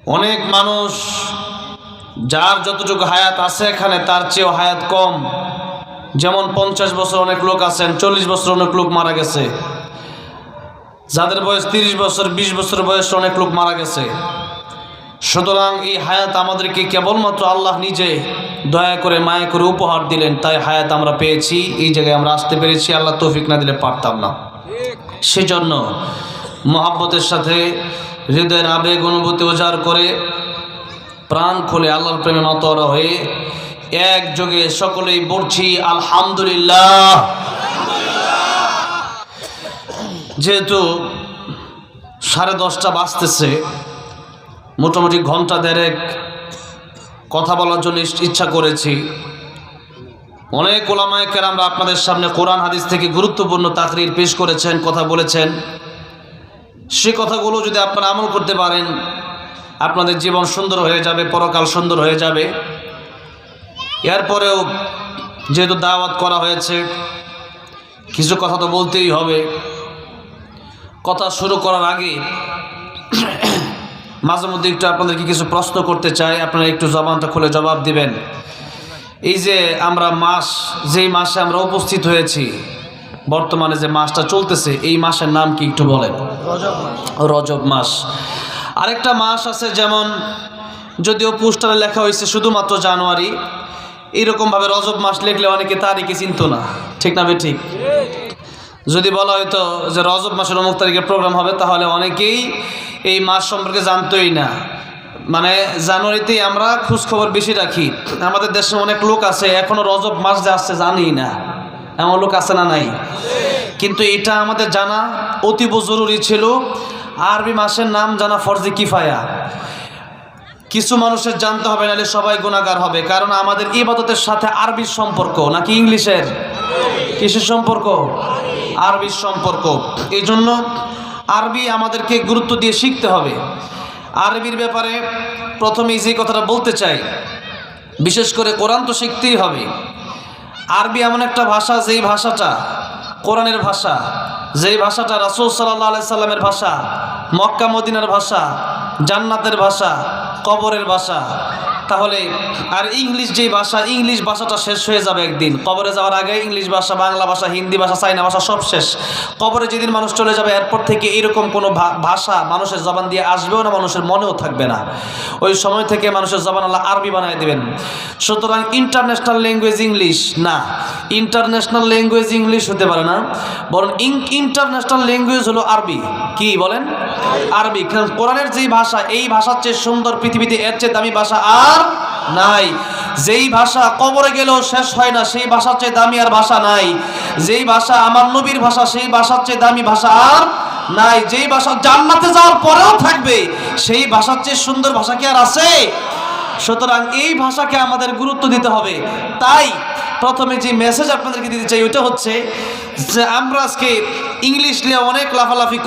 অনেক মানুষ যার যতটুকু হায়াত আছে এখানে তার চেয়েও হায়াত কম। যেমন 50 বছর অনেক লোক আছেন, 40 বছর অনেক লোক মারা গেছে, যাদের বয়স 30 বছর 20 বছর বয়স অনেক লোক মারা গেছে। সুতরাং এই হায়াত আমাদেরকে কেবলমাত্র আল্লাহ নিজে দয়া করে মায়া করে উপহার দিলেন, তাই হায়াত আমরা পেয়েছি, এই জায়গায় আমরা আসতে পেরেছি। আল্লাহ তৌফিক না দিলে পারতাম না। সেজন্য মহাব্বতের সাথে হৃদয়ের আবেগ অনুভূতি উজাড় করে প্রাণ খুলে আল্লাহর প্রেমে মাতোয়ারা হয়ে একযোগে সকলেই পড়ছি আলহামদুলিল্লাহ। যেহেতু 10:30 বাজতেছে, মোটামুটি ঘন্টা দেড়েক কথা বলার জন্য ইচ্ছা করেছি। অনেক ওলামায়ে কেরামরা আপনাদের সামনে কোরআন হাদিস থেকে গুরুত্বপূর্ণ তাকরির পেশ করেছেন, কথা বলেছেন। সে কথাগুলো যদি আপনারা আমল করতে পারেন, আপনাদের জীবন সুন্দর হয়ে যাবে, পরকাল সুন্দর হয়ে যাবে। এরপরেও যেহেতু দাওয়াত করা হয়েছে, কিছু কথা তো বলতেই হবে। কথা শুরু করার আগে মাঝে মধ্যে একটু আপনাদেরকে কিছু প্রশ্ন করতে চাই, আপনারা একটু জবানটা খুলে জবাব দিবেন। এই যে আমরা যেই মাসে আমরা উপস্থিত হয়েছি, বর্তমানে যে মাসটা চলতেছে, এই মাসের নাম কি একটু বলেন? রজব মাস। আরেকটা মাস আছে, যেমন যদিও পোস্টারে লেখা হয়েছে শুধুমাত্র জানুয়ারি, এইরকমভাবে রজব মাস লিখলে অনেকে তারিখে চিনত না, ঠিক না? ঠিক। যদি বলা হয়তো যে রজব মাসের অমুক তারিখে প্রোগ্রাম হবে, তাহলে অনেকেই এই মাস সম্পর্কে জানতোই না। মানে জানুয়ারিতেই আমরা খোঁজখবর বেশি রাখি। আমাদের দেশে অনেক লোক আছে এখনও রজব মাস যে আসছে জানি না, এমন লোক আছে না? নাই। কিন্তু এটা আমাদের জানা অতীব জরুরি ছিল। আরবি মাসের নাম জানা ফরজে কিফায়া। কিছু মানুষের জানতে হবে, নাহলে সবাই গুনাহগার হবে। কারণ আমাদের ইবাদতের সাথে আরবির সম্পর্ক, নাকি ইংলিশের? কিসের সম্পর্ক? আরবির সম্পর্ক। এই জন্য আরবি আমাদেরকে গুরুত্ব দিয়ে শিখতে হবে। আরবির ব্যাপারে প্রথমেই যে কথাটা বলতে চাই, বিশেষ করে কোরআন তো শিখতেই হবে। আরবি এমন একটা ভাষা, যেই ভাষাটা কোরআনের ভাষা, যেই ভাষাটা রাসূল সাল্লাল্লাহু আলাইহি সাল্লামের ভাষা, মক্কা মদিনার ভাষা, জান্নাতের ভাষা, কবরের ভাষা। তাহলে আর ইংলিশ যেই ভাষা, ইংলিশ ভাষাটা শেষ হয়ে যাবে একদিন। কবরে যাওয়ার আগে ইংলিশ ভাষা, বাংলা ভাষা, হিন্দি ভাষা, চাইনা ভাষা সব শেষ। কবরে যেদিন মানুষ চলে যাবে, এরপর থেকে এরকম কোনো ভাষা মানুষের জবান দিয়ে আসবেও না, মানুষের মনেও থাকবে না। ওই সময় থেকে মানুষের জবান আল্লাহ আরবি বানায় দেবেন। সুতরাং ইন্টারন্যাশনাল ল্যাঙ্গুয়েজ ইংলিশ না, ইন্টারন্যাশনাল ল্যাঙ্গুয়েজ ইংলিশ হতে পারে না, বরং ইন্টারন্যাশনাল ল্যাঙ্গুয়েজ হলো আরবি। কি বলেন? আরবি। কোরআনের যেই ভাষা, এই ভাষার চেয়ে সুন্দর পৃথিবীতে এর চেয়ে দামি ভাষা আর নাই। যেই ভাষা কবরে গেলেও শেষ হয় না, সেই ভাষার চেয়ে দামি আর ভাষা নাই। যেই ভাষা আমার নবীর ভাষা, সেই ভাষার চেয়ে দামি ভাষা আর নাই। যেই ভাষা জান্নাতে যাওয়ার পরেও থাকবে, সেই ভাষার চেয়ে সুন্দর ভাষা কি আর আছে? সুতরাং এই ভাষাকে আমাদের গুরুত্ব দিতে হবে। তাই প্রথমে যে মেসেজ আপনাদেরকে দিতে চাই, ওইটা হচ্ছে যে আমরা আজকে ইংলিশ নিয়ে অনেক লাফালাফি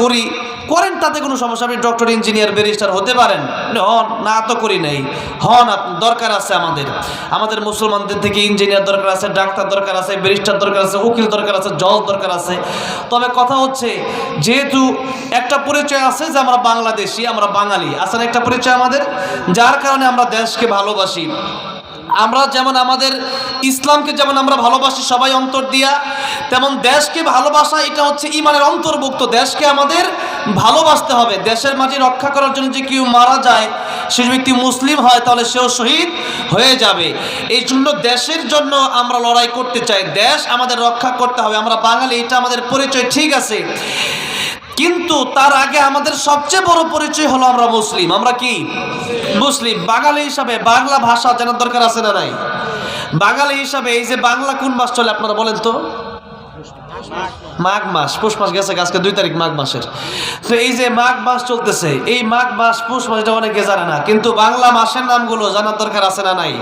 করেন, তাতে কোনো সমস্যা। আপনি ডক্টর, ইঞ্জিনিয়ার, ব্যারিস্টার হতে পারেন, হন না, তো করি নাই, হন। দরকার আছে আমাদের মুসলমানদের থেকে ইঞ্জিনিয়ার দরকার আছে, ডাক্তার দরকার আছে, ব্যারিস্টার দরকার আছে, উকিল দরকার আছে, জজ দরকার আছে। তবে কথা হচ্ছে, যেহেতু একটা পরিচয় আছে যে আমরা বাংলাদেশি, আমরা বাঙালি, আসলে একটা পরিচয় আমাদের, যার কারণে আমরা দেশকে ভালোবাসি। আমরা যেমন আমাদের ইসলামকে যেমন আমরা ভালোবাসি সবাই অন্তর দিয়া, তেমন দেশকে ভালোবাসা এটা হচ্ছে ইমানের অন্তর্ভুক্ত। দেশকে আমাদের ভালোবাসতে হবে। দেশের মাটি রক্ষা করার জন্য যে কেউ মারা যায়, সে ব্যক্তি মুসলিম হয়, তাহলে সেও শহীদ হয়ে যাবে। এই জন্য দেশের জন্য আমরা লড়াই করতে চাই, দেশ আমাদের রক্ষা করতে হবে। আমরা বাঙালি, এটা আমাদের পরিচয়, ঠিক আছে। কিন্তু তার আগে আমাদের সবচেয়ে বড় পরিচয় হলো আমরা মুসলিম। আমরা কি? মুসলিম। বাঙালি হিসাবে বাংলা ভাষা জানার দরকার আছে না নাই? বাঙালি হিসাবে এই যে বাংলা কোন মাস চলে আপনারা বলেন তো? মাঘ মাস। পৌষ মাস গেছে, আজকে 2 তারিখ মাঘ মাসের। তো এই যে মাঘ মাস চলতেছে, এই মাঘ মাস, পৌষ মাস, এটা অনেকে জানে না, কিন্তু বাংলা মাসের নামগুলো জানার দরকার আছে না নাই?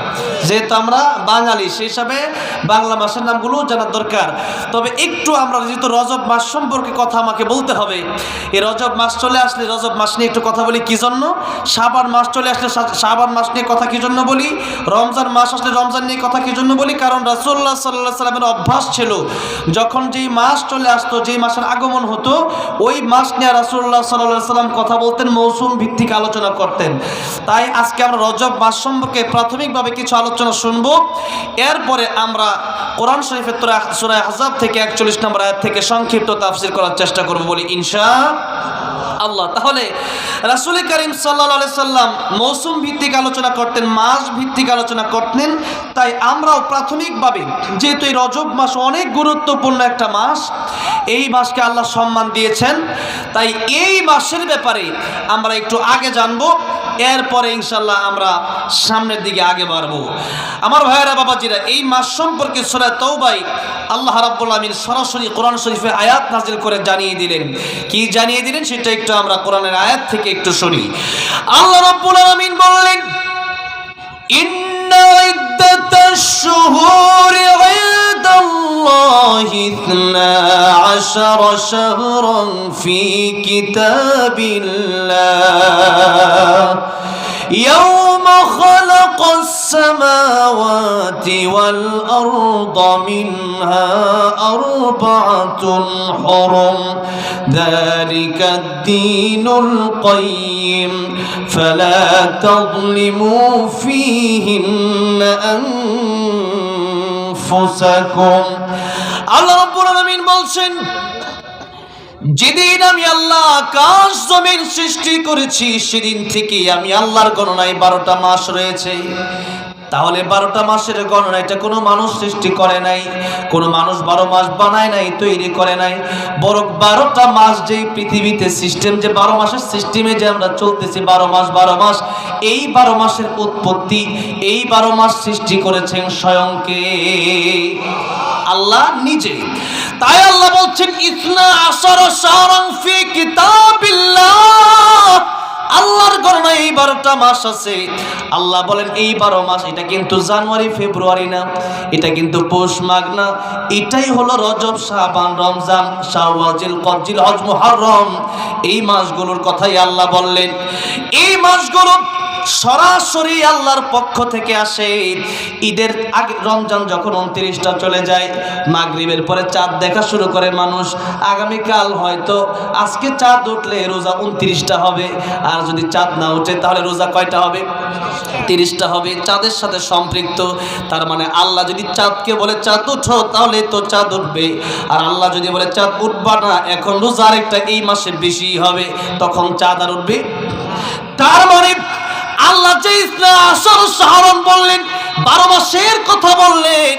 যেহেতু আমরা বাঙালি, সেই হিসাবে বাংলা মাসের নামগুলো জানার দরকার। তবে একটু আমরা যেহেতু রজব মাস সম্পর্কে কথা আমাকে বলতে হবে, এই রজব মাস চলে আসলে রজব মাস নিয়ে একটু কথা বলি। কি জন্য? শাবান মাস চলে আসলে শাবান মাস নিয়ে কথা কি জন্য বলি? রমজান মাস আসলে রমজান নিয়ে কথা কি জন্য বলি? কারণ রাসূলুল্লাহ সাল্লাল্লাহু আলাইহি ওয়াসাল্লামের অভ্যাস ছিল, যখন যেই মাস চলে আসতো, যেই মাসের আগমন হতো, ওই মাস নিয়ে রাসূলুল্লাহ সাল্লাল্লাহু আলাইহি সাল্লাম কথা বলতেন, মৌসুম ভিত্তিক আলোচনা করতেন। তাই আজকে আমরা রজব মাস সম্পর্কে প্রাথমিকভাবে কিছু আলোচনা শুনব। এরপরে আমরা কোরআন শরীফের সূরা আহজাব থেকে 41 নম্বর আয়াত থেকে সংক্ষিপ্ত তাফসীর করার চেষ্টা করব বলি ইনশাআল্লাহ। তাহলে রাসূল করিম সাল্লাল্লাহু আলাইহি সাল্লাম মৌসুম ভিত্তিক আলোচনা করতেন, মাস ভিত্তিক আলোচনা করতেন। তাই আমরাও প্রাথমিকভাবে, যেহেতু এই রজব মাস অনেক গুরুত্বপূর্ণ একটা মাস, এই মাসকে আল্লাহ সম্মান দিয়েছেন, তাই এই মাসের ব্যাপারে আমরা একটু আগে জানবো, এরপরে ইনশাআল্লাহ আমরা সামনের দিকে আগে বাড়বো। আমার ভাইয়েরা, বাবাজিরা, এই মাস সম্পর্কে সূরা তাওবায় আল্লাহ রাব্বুল আমিন সরাসরি কোরআন শরীফে আয়াত নাযিল করে জানিয়ে দিলেন। কি জানিয়ে দিলেন সেটা একটু আমরা কোরআনের আয়াত থেকে একটু শুনি। আল্লাহ রাব্বুল আমিন বললেন, ইন্না ইদ্দাতাশ শুহুরি ইনদাল্লাহি 12 শাহরান ফি কিতাবিল্লাহ ইয়াওমা খালাকাস সামাওয়াতি ওয়াল আরদা মিনহা আরবাআতুন হুরুম যালিকাদ দীনুল কাইয়্যিম ফালা তাযলিমু ফীহিন্না আনফুসাকুম। আল্লাহ রাব্বুল আলামিন বলছেন, যেদিন আমি আল্লাহ আকাশ জমিন সৃষ্টি করেছি, সেদিন থেকে আমি আল্লাহর গণনায় 12টা মাস রয়েছে। তাহলে 12টা মাসের গণনা এটা কোনো মানুষ সৃষ্টি করে নাই, কোনো মানুষ 12 মাস বানায় নাই, তৈরি করে নাই, বরং 12টা মাস যেই পৃথিবীতে সিস্টেম, যে 12 মাসের সিস্টেমে যে আমরা চলতেছি, 12 মাস, এই 12 মাসের উৎপত্তি, এই 12 মাস সৃষ্টি করেছেন স্বয়ং কে? আল্লাহ নিজে। তাই আল্লাহ বলছেন, ইসনা আশারা শাহরান ফি কিতাবিল্লাহ, আল্লাহর গণনায় এই 12টা মাস আছে। আল্লাহ বলেন এই 12 মাস, এটা কিন্তু জানুয়ারি ফেব্রুয়ারি না, এটা কিন্তু পৌষ মাঘ না, এটাই হলো রজব, শাবান, রমজান, শাওয়াল, জিলকদ, জিলহজ, মুহররম, এই মাসগুলোর কথাই আল্লাহ বললেন। এই মাসগুলো সরাসরি আল্লাহর পক্ষ থেকে আসে। ঈদের আগে রমজান যখন 29টা চলে যায়, মাগরিবের পরে চাঁদ দেখা শুরু করে মানুষ, আগামীকাল হয়তো আজকে চাঁদ উঠলে রোজা 29টা হবে, আর যদি চাঁদ না ওঠে তাহলে রোজা কয়টা হবে? 30টা হবে, চাঁদের সাথে সম্পৃক্ত। তার মানে আল্লাহ যদি চাঁদকে বলে চাঁদ উঠো, তাহলে তো চাঁদ উঠবে, আর আল্লাহ যদি বলে চাঁদ উঠবা না, এখন রোজা আরেকটা এই মাসে বেশি হবে, তখন চাঁদ আর উঠবে। তার মানে আল্লাহ যে ইসনা আশারা শাহরান বললেন, 12 মাসের কথা বললেন,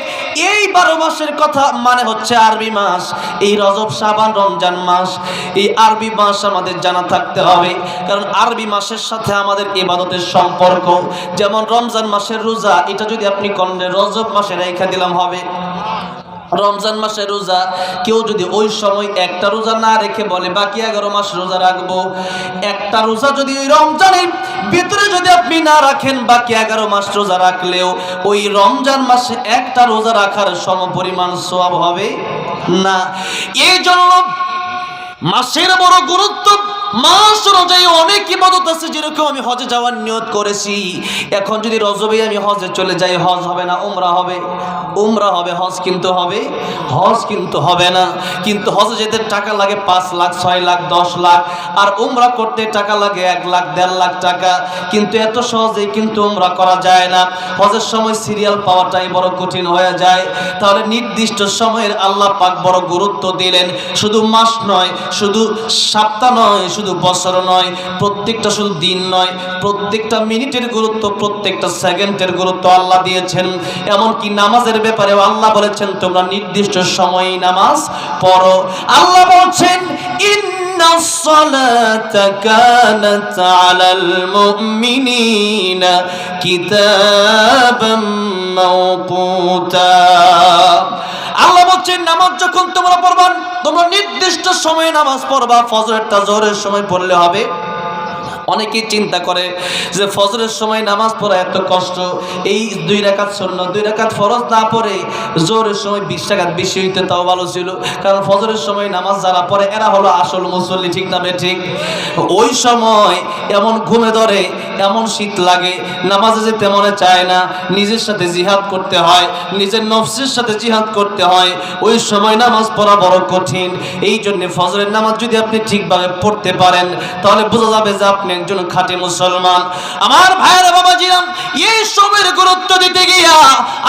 এই 12 মাসের কথা মানে হচ্ছে আরবি মাস, এই রজব, শাবান, রমজান মাস, এই আরবি মাস আমাদের জানা থাকতে হবে, কারণ আরবি মাসের সাথে আমাদের ইবাদতের সম্পর্ক। যেমন রমজান মাসের রোজা, এটা যদি আপনি করলে রজব মাসে রেখে দিলাম হবে। রমজান মাসের রোজা কেউ যদি ওই সময় একটা রোজা না রেখে বলে বাকি 11 মাস রোজা রাখবো, একটা রোজা যদি ওই রমজানের ভিতরে যদি আপনি না রাখেন, বাকি 11 মাস রোজা রাখলেও ওই রমজান মাসে একটা রোজা রাখার সমপরিমাণ সওয়াব হবে না। এই জন্য মাসের বড় গুরুত্ব। মাস রোজায় অনেক ইবাদত আছে, যেরকম আমি হজে যাওয়ার নিয়ত করেছি, এখন যদি রজবে আমি হজে চলে যাই, হজ হবে না, উমরা হবে, উমরা হবে, হজ কিন্তু হবে, হজ কিন্তু হবে না। কিন্তু হজে যেতে টাকা লাগে 5 লাখ, 6 লাখ, 10 লাখ, আর উমরা করতে টাকা লাগে 1 লাখ, 1.5 লাখ টাকা। কিন্তু এত সহজেই কিন্তু উমরা করা যায় না, হজের সময় সিরিয়াল পাওয়াটাই বড় কঠিন হয়ে যায়। তাহলে নির্দিষ্ট সময়ের আল্লাহ পাক বড় গুরুত্ব দিলেন। শুধু মাস নয়, শুধু সপ্তাহ নয়, শুধু বছর নয়, প্রত্যেকটা শুধু দিন নয়, প্রত্যেকটা মিনিটের গুরুত্ব, প্রত্যেকটা সেকেন্ডের গুরুত্ব আল্লাহ দিয়েছেন। এমনকি নামাজের ব্যাপারেও আল্লাহ বলেছেন তোমরা নির্দিষ্ট সময়ে নামাজ পড়ো। আল্লাহ বলছেন, ইন্নাস সালাতা কানাত আলাল মুমিনিনা কিতাবাম মাওকুতা। আল্লাহ বলছেন নামাজ যখন তোমরা পড়বা, তোমরা নির্দিষ্ট সময়ে নামাজ পড়বা। ফজরটা জোহরের সময় পড়লে হবে, অনেকেই চিন্তা করে যে ফজরের সময় নামাজ পড়া এত কষ্ট, এই 2 রাকাত সুন্নাত 2 রাকাত ফরজ না পড়ে জোহরের সময় 20 রাকাত বেশি হইতে তাও ভালো ছিল, কারণ ফজরের সময় নামাজ যারা পড়ে এরা হলো আসল মুসল্লি, ঠিক না ঠিক? ওই সময় এমন ঘুমে ধরে, এমন শীত লাগে, নামাজে যেতে মনে চায় না, নিজের সাথে জিহাদ করতে হয়, নিজের নফসের সাথে জিহাদ করতে হয়, ওই সময় নামাজ পড়া বড় কঠিন। এই জন্য ফজরের নামাজ যদি আপনি ঠিকভাবে পড়তে পারেন তাহলে বোঝা যাবে যে আপনি একজন খাঁটি মুসলমান। আমার ভাইয়েরা বাবাজিরা, এই সময়ের গুরুত্ব দিতে গিয়া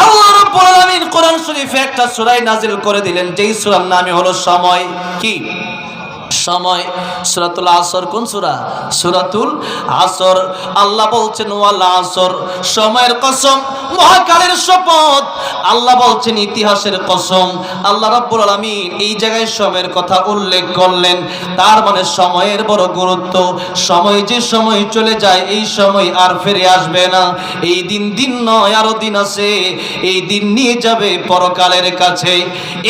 আল্লাহ রাব্বুল আলামিন কোরআন শরীফে একটা সূরা নাজিল করে দিলেন, যেই সূরার নামই হলো সময়। কি সময়? সূরাতুল আসর। কোন সূরা? সূরাতুল আসর। আল্লাহ বলছেন ওয়াল আসর, সময়ের কসম, মহাকালের শপথ। আল্লাহ বলছেন ইতিহাসের কসম। আল্লাহ রাব্বুল আলামিন এই জায়গায় সময়ের কথা উল্লেখ করলেন, তার মানে সময়ের বড় গুরুত্ব। সময় যে সময় চলে যায় এই সময় আর ফিরে আসবে না। এই দিন নয়, আরো দিন আছে, এই দিন নিয়ে যাবে পরকালের কাছে।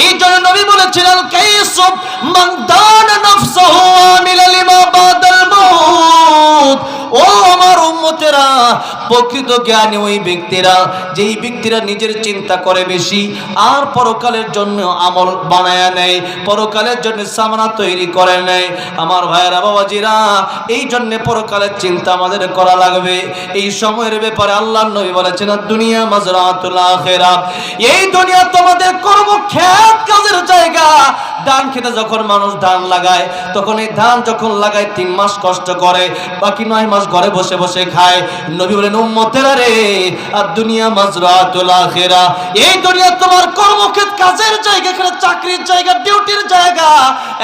এই জন্য নবী বলেছেন আল কাইসুব মান দানা নাফসাহু আমিলা লিমা বাদাল মাউত। ও আমার উম্মতেরা, প্রকৃত জ্ঞানী ওই ব্যক্তিরা, যেই ব্যক্তিরা নিজের চিন্তা করে বেশি আর পরকালের জন্য আমল বানায়া নেয়, পরকালের জন্য সামানা তৈরি করে নেয়। আমার ভাইয়েরা বাবাজিরা, এই জন্য পরকালের চিন্তা আমাদের করা লাগবে। এই সময়ের ব্যাপারে আল্লাহর নবী বলেছেন দুনিয়া মাজরাতুল আখিরাত, এই দুনিয়া তোমাদের কর্মক্ষেত, কাজের জায়গা। ধান খেতে যখন মানুষ ধান লাগায়, তখন এই ধান যখন লাগায় 3 মাস কষ্ট করে, বাকি 9 মাস ঘরে বসে বসে খায়। নবী বলেন উম্মতেরা রে, আর দুনিয়া মাজরাতুল আখিরা, এই দুনিয়া তোমার কর্মক্ষেত, কাজের জায়গা, এখানে চাকরির জায়গা, ডিউটির জায়গা।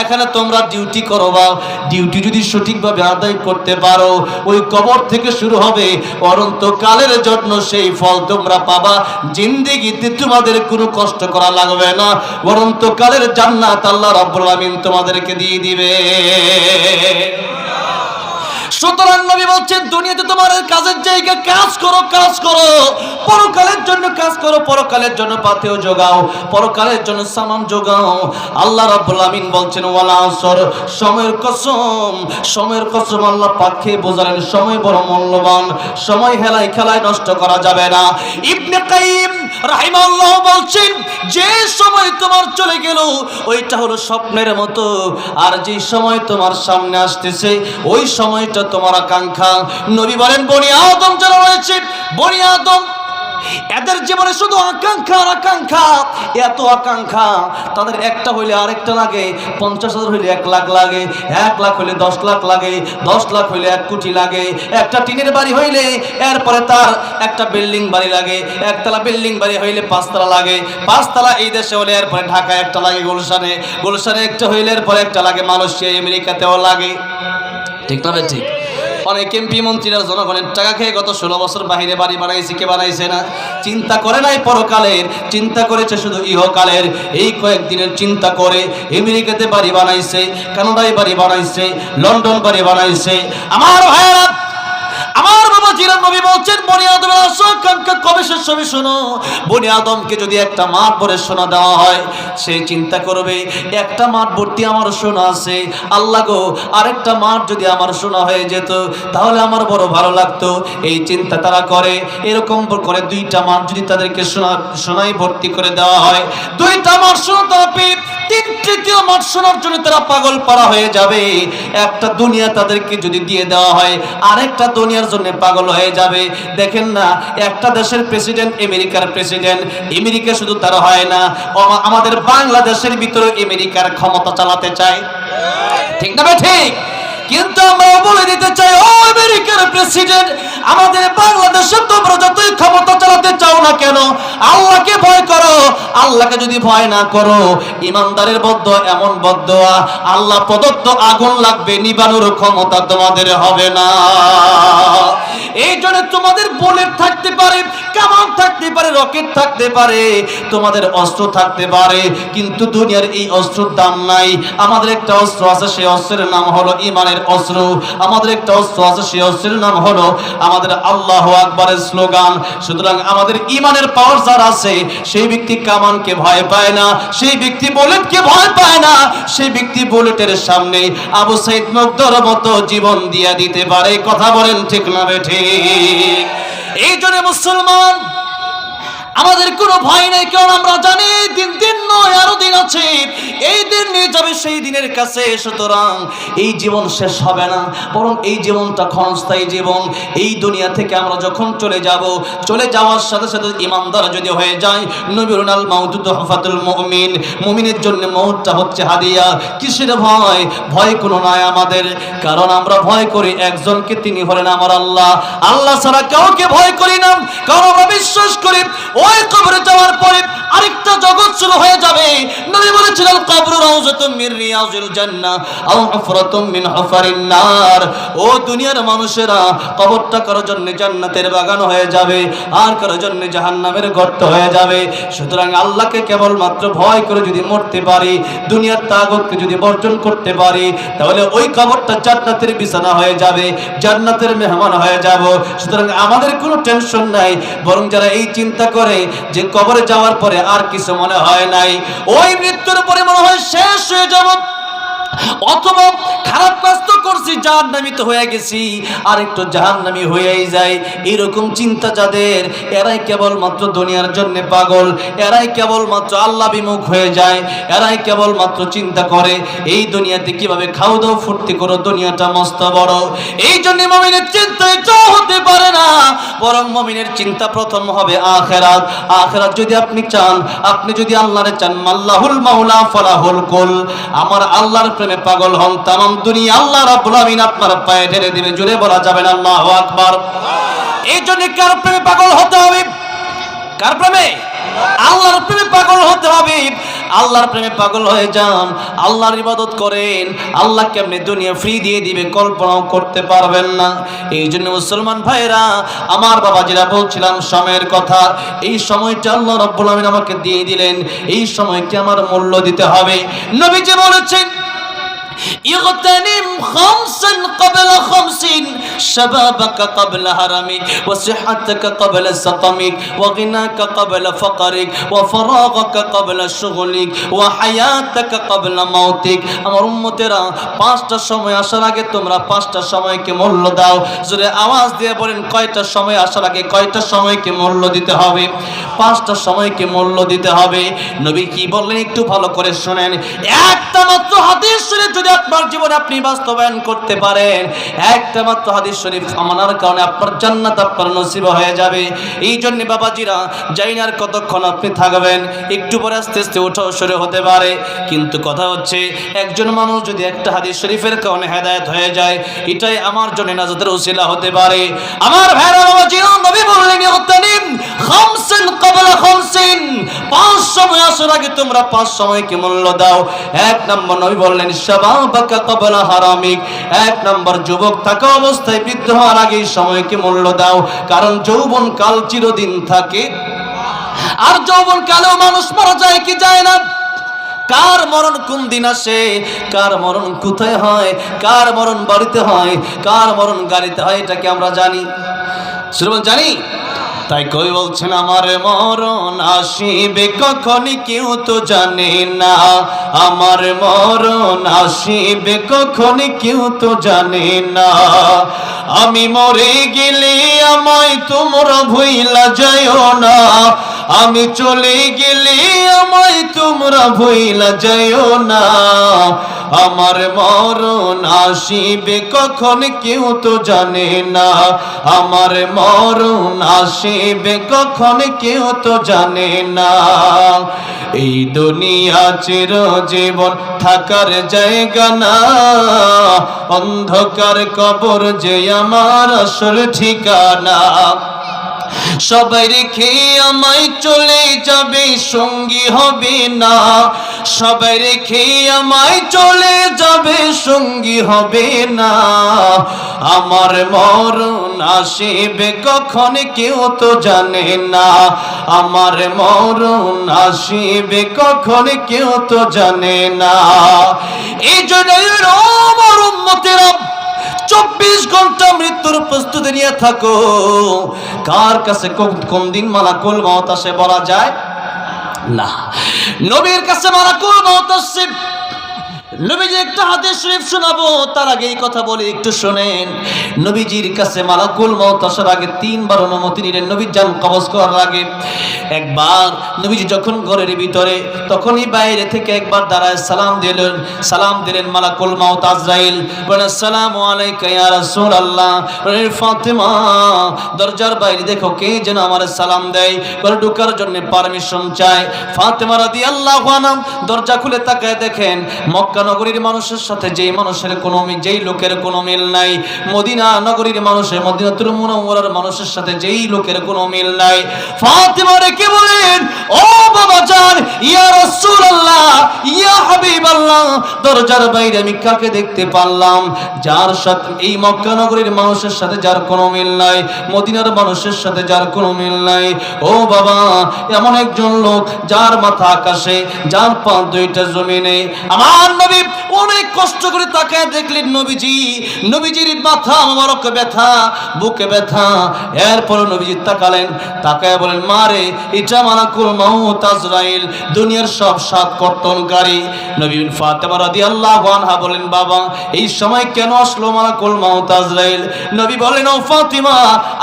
এখানে তোমরা ডিউটি করবা, ডিউটি যদি সঠিকভাবে আদায় করতে পারো, ওই কবর থেকে শুরু হবে অনন্তকালের জন্য সেই ফল তোমরা পাবা। জিন্দেগিতে তোমাদের কোনো কষ্ট করা লাগবে না, অনন্তকালের জান্নাত আল্লাহ রাব্বুল আমিন তোমাদেরকে দিয়ে দিবে। সুতরাং নবী বলছেন দুনিয়াতে তোমার কাজের জায়গা, কাজ করো, কাজ করো, পরকালের জন্য কাজ করো, পরকালের জন্য পাথেয় জোগাও, পরকালের জন্য সামান জোগাও। আল্লাহ রাব্বুল আমিন বলছেন ওয়াল আসর, সময়ের কসম, সময়ের কসম। আল্লাহ পাককে বোঝালেন সময় বড় মূল্যবান, সময় হেলায় খেলায় নষ্ট করা যাবে না। ইবনে কাইয়িম রাহিমাহুল্লাহ বলছেন যে সময় তোমার চলে গেল ওইটা হলো স্বপ্নের মতো, আর যে সময় তোমার সামনে আসতেছে ওই সময়টা তোমার আকাঙ্ক্ষা। নবী বলেন বনি আদম যারা রয়েছে, বনি আদম এদের জীবনে শুধু আকাঙ্ক্ষা আর আকাঙ্ক্ষা, এত আকাঙ্ক্ষা, তাদের একটা হইলে আরেকটা লাগে, 50,000 হইলে 1 লাখ লাগে, 1 লাখ হইলে 10 লাখ লাগে, 10 লাখ হইলে 1 কোটি লাগে, একটা টিনের বাড়ি হইলে এরপরে তার একটা বিল্ডিং বাড়ি লাগে, একতলা বিল্ডিং বাড়ি হইলে 5 তলা লাগে, 5 তলা এই দেশে হলে এরপরে ঢাকায় একটা লাগে, গুলশানে, গুলশানে একটা হইলে এরপরে একটা লাগে মালয়েশিয়া, আমেরিকাতেও লাগে, ঠিক না ভাই? ঠিক। অনেক এমপি মন্ত্রীরা জনগণের টাকা খেয়ে গত 16 বছর বাহিরে বাড়ি বানাইছে, কে বানাইছে না? চিন্তা করে নাই পরকালের, চিন্তা করেছে শুধু ইহকালের। এই কয়েকদিনের চিন্তা করে আমেরিকাতে বাড়ি বানাইছে, কানাডায় বাড়ি বানাইছে, লন্ডন বাড়ি বানাইছে। আমার ভাইয়েরা, আমার বাবা জিরান নবী বলছেন বনি আদমের আকাঙ্ক্ষা কবে শেষ হবে শোনো। বনি আদমকে যদি একটা মাঠ ভরে সোনা দেওয়া হয়, সে চিন্তা করবে একটা মাঠ ভর্তি আমার সোনা আছে, আল্লাহ গো আরেকটা মাঠ যদি আমার সোনা হয়ে যেত তাহলে আমার বড় ভালো লাগতো। এই চিন্তা তারা করে। এরকম করে 2টা মাঠ যদি তাদেরকে সোনায় ভর্তি করে দেওয়া হয়, 2টা মাঠ সোনা পাবে, 3তৃতীয় মাঠ সোনার জন্য তারা পাগল পারা হয়ে যাবে। একটা দুনিয়া তাদেরকে যদি দিয়ে দেওয়া হয়, আরেকটা দুনিয়ার জন্য পাগল হয়ে যাবে। দেখেন না, একটা দেশের প্রেসিডেন্ট, আমেরিকার প্রেসিডেন্ট, আমেরিকা শুধু তারা হয় না, আমাদের বাংলাদেশের ভিতরে আমেরিকার ক্ষমতা চালাতে চায়, ঠিক না ভাই? ঠিক। কিন্তু আমরা বলে দিতে চাই, ও আমেরিকার প্রেসিডেন্ট, আমাদের বাংলাদেশে তোমরা যতই ক্ষমতা চালাতে চাও না কেন, আল্লাহকে ভয় করো। আল্লাহকে যদি ভয় না করো, ইমানদারের বদদুয়া এমন বদদুয়া, আল্লাহ প্রদত্ত আগুন লাগবে, নিবানোর ক্ষমতা তোমাদের হবে না। এই জন্য তোমাদের বুলেট থাকতে পারে, কামান থাকতে পারে, রকেট থাকতে পারে, তোমাদের অস্ত্র থাকতে পারে, কিন্তু দুনিয়ার এই অস্ত্রের দাম নাই। আমাদের একটা অস্ত্র আছে, সেই অস্ত্রের নাম হলো ঈমানের অস্ত্র। আমাদের একটা অস্ত্র আছে, সেই অস্ত্রের নাম হলো আমাদের আল্লাহু আকবারের স্লোগান। সুতরাং আমাদের ঈমানের পাওয়ার যার আছে, সেই ব্যক্তি কামানকে ভয় পায় না, সেই ব্যক্তি বুলেটকে ভয় পায় না, সেই ব্যক্তি বুলেটের সামনে আবু সাইদ মুগদার মতো জীবন দিয়া দিতে পারে। কথা বলেন ঠিক না ঠিক? এই জন্য মুসলমান, আমাদের কোনো ভয় নেই, কারণ আমরা জানি দিন নয়, আরো দিন আছে, এই দিন নিয়ে যাবে সেই দিনের কাছে। সুতরাং এই জীবন শেষ হবে না, বরং এই জীবনটা ক্ষণস্থায়ী জীবন। এই দুনিয়া থেকে আমরা যখন চলে যাব, চলে যাওয়ার সাথে সাথে ইমানদার যদি হয়ে যায়, নবীর আল মাউতু তুহফাতুল মুমিন, মুমিনের জন্য মউতটা হচ্ছে হাদিয়া। কিসের ভয়? ভয় কোনো নয় আমাদের, কারণ আমরা ভয় করি একজনকে, তিনি হলেন আমার আল্লাহ। আল্লাহ ছাড়া কাউকে ভয় করি না, কারণ আমরা বিশ্বাস করি ওই কবরে যাওয়ার পরে আরেকটা জগৎ শুরু হয়ে যাবে। নবী বলেছিলেন, কবর রাউযাতুম মির রিয়াজিল জান্নাহ আও হুফরাতুম মিন হুফারিন নার। ও দুনিয়ার মানুষেরা, কবরটা কারোর জন্য জান্নাতের বাগান হয়ে যাবে, আর কারোর জন্য জাহান্নামের গর্ত হয়ে যাবে। সুতরাং আল্লাহকে কেবলমাত্র ভয় করে যদি মরতে পারি, দুনিয়ার তাগুতকে যদি বর্জন করতে পারি, তাহলে ওই কবরটা জান্নাতের বিছানা হয়ে যাবে, জান্নাতের মেহমান হয়ে যাব। সুতরাং আমাদের কোনো টেনশন নাই, বরং যারা এই চিন্তা করে যে কবরে যাওয়ার পরে আর কিছু মনে হয় নাই, ওই মৃত্যুর পরে মনে হয় শেষ হয়ে যাব, অথবা খারাপ কাজ তো করছি, জাহান্নামী তো হয়ে গেছি, আর একটু জাহান্নামী হয়েই যায়, এরকম চিন্তা যাদের, এরাই কেবলমাত্র দুনিয়ার জন্য পাগল, এরাই কেবলমাত্র আল্লাহ বিমুখ হয়ে যায়, এরাই কেবলমাত্র চিন্তা করে এই দুনিয়াতে কিভাবে খাও দাও ফুর্তি করো, দুনিয়াটা মস্ত বড়। এই জন্য মুমিনের চিন্তা এটাও হতে পারে না, বরং মুমিনের চিন্তা প্রথম হবে আখিরাত। আখিরাত যদি আপনি চান, আপনি যদি আল্লাহরে চান, মাল্লাহুল মাওলা ফালাহুল কুল, আমার আল্লাহর প্রেমে পাগল হন, তামাম দুনিয়া আল্লাহ রাব্বুল আমিন আপনার পায়ে ঢেলে দিবে। জোরে বলা যাবে না আল্লাহু আকবার? এই জন্য কার প্রেমে পাগল হতে হবে? কার প্রেমে? আল্লাহর প্রেমে পাগল হতে হবে। আল্লাহর প্রেমে পাগল হয়ে যান, আল্লাহর ইবাদত করেন, আল্লাহ কেমনে দুনিয়া ফ্রি দিয়ে দিবে কল্পনাও করতে পারবেন না। এই জন্য মুসলমান ভাইরা, আমার বাবাজিরা বলছিলাম সময়ের কথা, এই সময়টা আল্লাহ রাব্বুল আমিন আমাকে দিয়ে দিলেন, এই সময়কে আমার মূল্য দিতে হবে। নবীজি বলেছেন, اغتنم خمسا قبل خمس شبابك قبل هرمك وصحتك قبل سقمك وغناك قبل فقرك وفراغك قبل شغلك وحياتك قبل موتك। আমার উম্মতেরা, পাঁচটা সময় আসার আগে তোমরা পাঁচটা সময়কে মূল্য দাও। জোরে আওয়াজ দিয়ে বলেন, কয়টা সময় আসার আগে কয়টা সময়কে মূল্য দিতে হবে? পাঁচটা সময়কে মূল্য দিতে হবে। নবী কি বললেন একটু ভালো করে শুনেন। একটা মাত্র হাদিস শরীফ যদি আপনার জীবনে আপনি বাস্তবায়ন করতে পারেন, একটা মাত্র হাদিস শরীফ মানার কারণে আপনার জান্নাত আপনার নসিব হয়ে যাবে। এই জন্য বাবাজিরা, জানি না আর কতক্ষণ আপনি থাকবেন, একটু পরে আস্তে আস্তে ওঠাও শুরু হতে পারে। কিন্তু কথা হচ্ছে, একজন মানুষ যদি একটা হাদিস শরীফের কারণে হেদায়েত হয়ে যায়, এটাই আমার জন্য নাজাতের উসিলা হতে পারে। আমার ভাইরা বাবাজিরা, নবী বললেন, ইগতানিম খামসান ক্বাবলা খামসিন, পাঁচ সময় আসার আগে তোমরা পাঁচ সময়কে মূল্য দাও। এক নম্বর নবী বললেন, শাবাবাকা ক্বাবলা হারামিক, এক নম্বর যুবক থাকা অবস্থায় বৃদ্ধ হওয়ার আগে এই সময়কে মূল্য দাও। কারণ যৌবন কাল চিরদিন থাকে, আর যৌবন কালেও মানুষ মারা যায় কি যায় না। কার মরণ কোন দিন আসে, কার মরণ কোথায় হয়, কার মরণ বাড়িতে হয়, কার মরণ গাড়িতে হয়, এটাকে আমরা জানি, শ্রবণ জানি। তাই কই বলছেন, আমার মরণ আসিবে কখন কেউ তো জানে না, আমার মরণ আসিবে কখন কেউ তো জানে না। আমি মরে গেলে আমায় তোমরা ভুইলা যাইও না, আমি চলে গেলে আমায় তোমরা ভুইলা যাইও না। আমার মরণ আসিবে কখন কেউ তো জানে না, আমার মরণ আসিবে কখন কেউ তো জানে না। এই দুনিয়া চিরজীবন থাকার জায়গা না, অন্ধকার কবর যে আমার আসল ঠিকানা। সবাই রেখে আমায় চলে যাবে, সঙ্গী হবে না। সবাই রেখে আমায় চলে যাবে, সঙ্গী হবে না। আমার মরণ আসিবে কখন কেউ তো জানে না। আমার মরণ আসিবে কখন কেউ তো জানে না। এই জন্য আমার উম্মতেরা 24 ঘন্টা মৃত্যুর প্রস্তুতি নিয়ে থাকো। কার কাছে কোন দিন মালাকুল মউত আসে বলা যায় না। নবীর কাছে মালাকুল মউত আসে। নবীজি একটা হাদিস শরীফ শোনাবো, তার আগে এই কথা বলি একটু শুনেন। নবীজির কাছে মালাকুল মউত আসার আগে 3 বার অনুমতি নিলেন। নবীর জান কবজ করার আগে একবার নবীজি যখন ঘরের ভিতরে, তখনই বাইরে থেকে একবার দাঁড়ায় সালাম দিলেন মালাকুল মউত আজরাইল। বলেন আসসালামু আলাইকা ইয়া রাসূলুল্লাহ। বলেন ফাতেমা, দরজার বাইরে দেখো কে যেন আমার সালাম দেয়। বলে ঢোকার জন্য পারমিশন চায়। ফাতেমা রাদিয়াল্লাহু আনহা দরজা খুলে তাকায় দেখেন মক্কা নগরীর মানুষের সাথে যেই লোকের কোনো মিল নাই। মদিনা নগরীর মানুষের, মদিনাতুল মুনাওয়ারার মানুষের সাথে যেই লোকের কোনো মিল নাই। ফাতেমা রেখে বলেন, ও বাবা জান, ইয়া রাসূলুল্লাহ, ইয়া হাবিবাল্লাহ, দরজার বাইরে আমি কাকে দেখতে পারলাম যার সাথে এই মক্কা নগরীর মানুষের সাথে যার কোনো মিল নাই, মদিনার মানুষের সাথে যার কোনো মিল নাই। ও বাবা, এমন একজন লোক যার মাথা আকাশে, যার পা দুইটা জমিনে। আমার নবী অনেক কষ্ট করে তাকায় দেখলেন নবীজির মাথা মোবারক ব্যথা, বুকে ব্যথা। এরপর নবীজি তাকালেন, তাকায় বলেন, মারে, এটা মালাকুল মউত আজরাইল, দুনিয়ার সব সাত কর্তনকারী। নবী ফাতেমা রাদিয়াল্লাহু আনহা বলেন, বাবা এই সময় কেন আসলো মালাকুল মউত আজরাইল? নবী বলেন, ও ফাতেমা,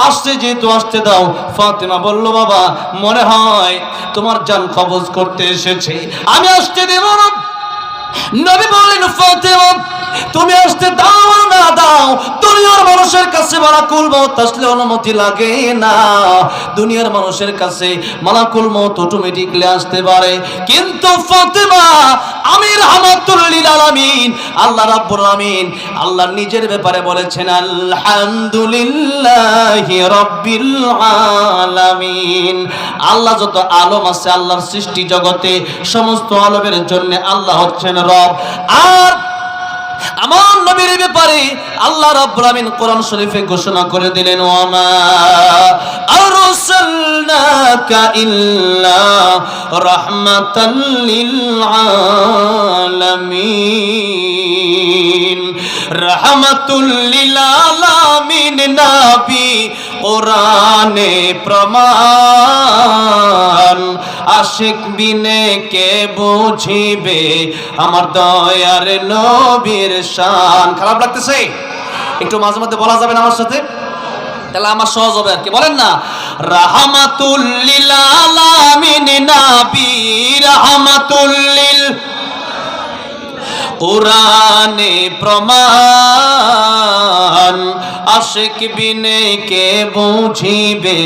আসতে যেহেতু আসতে দাও। ফাতেমা বলল, বাবা মনে হয় তোমার জান কবজ করতে এসেছে, আমি আসতে দেব না। নবী বললেন, ফাতেমা তুমি আসতে দাও না দাও, দুনিয়ার মানুষের কাছে মালাকুল মউত আসলে অনুমতি লাগে না। দুনিয়ার মানুষের কাছে মালাকুল মউত অটোমেটিকলি আসতে পারে, কিন্তু ফাতেমা আমি রাহমাতুল লিল আলামিন, আল্লাহ রাব্বুল আলামিন আল্লাহ নিজের ব্যাপারে বলেছেন, আলহামদুলিল্লাহি রাব্বিল আলামিন। আল্লাহ যত আলম আছে আল্লাহর সৃষ্টি জগতে, সমস্ত আলমের জন্য আল্লাহ হচ্ছেন রব। আর আমার নবীর ব্যাপারে আল্লাহ রাব্বুল আলামিন কোরআন শরীফে ঘোষণা করে দিলেন, ওয়ামা আরসালনাকা ইল্লা রাহমাতাল লিল আলামিন। রাহমাতুল লিল আলামিন নবী কোরআনে প্রমাণ, আশিক বিনে কে বুঝিবে আমার দয়ার নবীর শান। খারাপ লাগতেছে? একটু মাঝে মধ্যে বলা যাবে না আমার সাথে? তাহলে আমার সহজ হবে আর কি। বলেন না, রাহমাতুল লিল আলামিন নবী, রাহমাতুল লিল কোরআনে প্রমাণ, আশিক বিনে কে বুঝিবে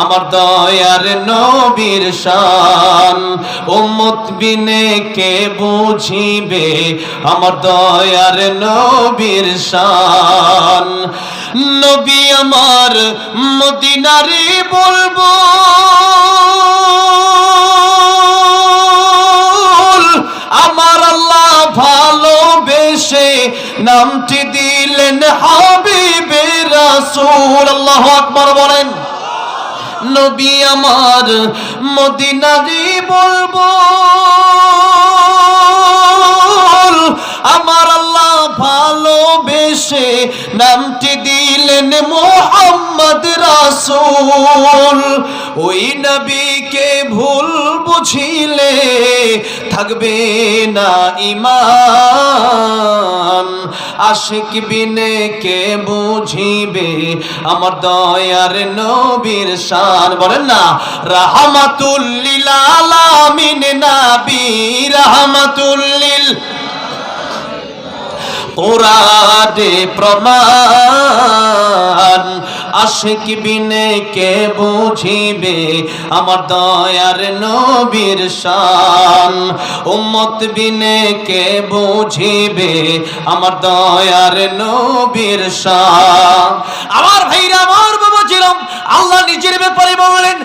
আমার দয়ার নবীর শান। উম্মত বিনে কে বুঝিবে আমার দয়ার নবীর শান। নবী আমার মদিনারে বলবো, আমার আল্লাহ ভালোবেসে নামটি দিলেন হাবিবে রাসূল। আল্লাহু আকবার বলেন। নবী আমার মদিনারে বলবো, আমার আল্লাহ ভালোবেসে নামটি দিলেন মুহাম্মদ রাসূল। ওই নবীকে ভুল বুঝিলে থাকবে না ঈমান, আশিক বিনে কে বুঝিবে আমার দয়ার নবীর শান। বলেন না, রাহমাতুল লিল আলামিন নবী, রাহমাতুল লিল কোরআনে প্রমাণ, আশিক বিনে কে বুঝিবে আমার দয়ার নবীর শান। উম্মত বিনে কে বুঝিবে আমার দয়ার নবীর শান। আমার ভাইরা, আমার বাবা ছিলাম, আল্লাহ নিজের ব্যাপারে বললেন